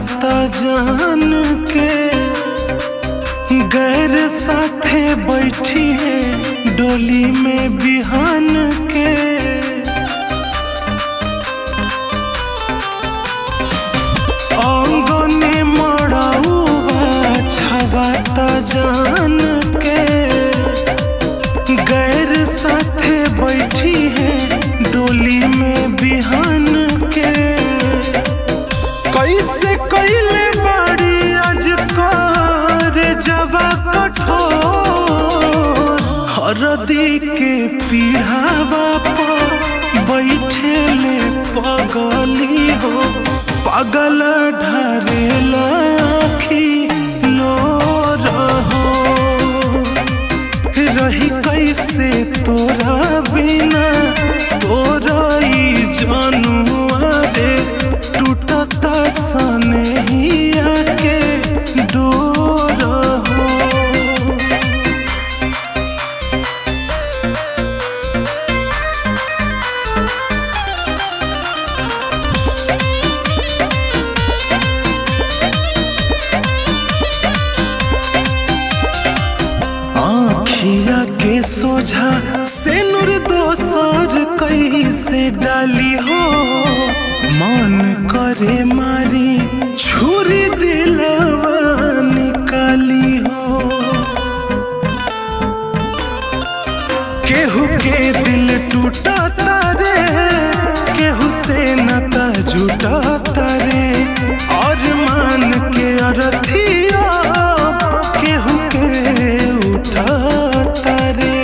छावाता जान के गैर साथे बैठी है डोली में बिहान के। आंगने मड़ाउआ छावाता जान के गैर साथे बैठी है डोली में बिहान के। कैसे कैले बाड़ी आज कर जवा कठोर हरदी के पीढ़ावा पर बैठे ले पगली हो। पागल ढारेला आँखी लो रहो रही कैसे तोरा बिना तोरा ई जानुआ रे टूटता सनहिया के डोर हो। आँखिया के सोझा से नूर दोसर कैसे डाली हो। मन करे मारी छुरी दिलवा निकाली हो। केहू के दिल टूटा तारे केहू से नाता जुटा तारे और मान के अरथिया केहू के उठा तारे।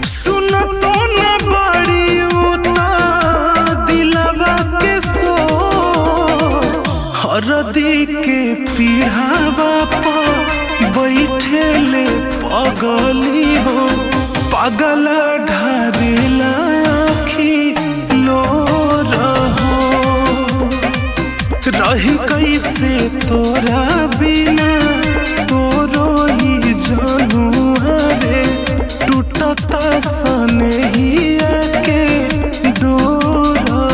सुन तो न बड़ी उता दिलवा के सो हरदी के पीढ़ावा पर बैठे ले पगली हो। पागल ढारेला आँखी लो रहो रही कैसे तोरा बिना तोरो ही जानुआ रे टूटता सनहिया के डोर हो।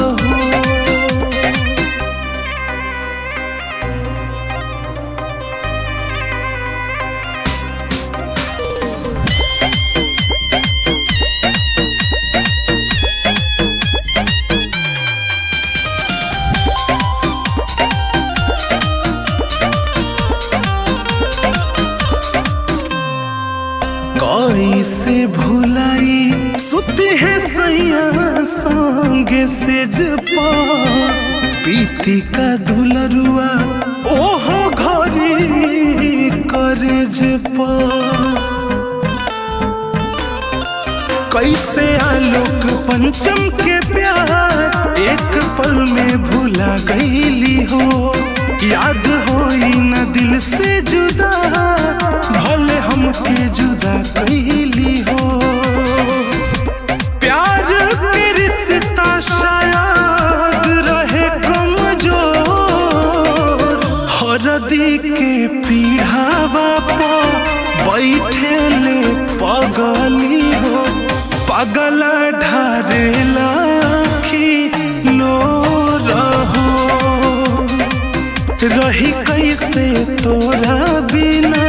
कैसे भुलाई सुती है सैया संगे से जपा पीती का दुलरुआ ओहो घरी करे जपा। कैसे आलोक पंचम के प्यार एक पल में भुला गईली हो। याद होई न दिल से जुदा भले हमके जुदा कैली हो। प्यार के रिश्ता शायद रहे कमजोर हरदी के पीढ़ावा पर बैठे ले पगली हो। पागल ढारेला आँखी लो रहो रही कैसे तोरा बिना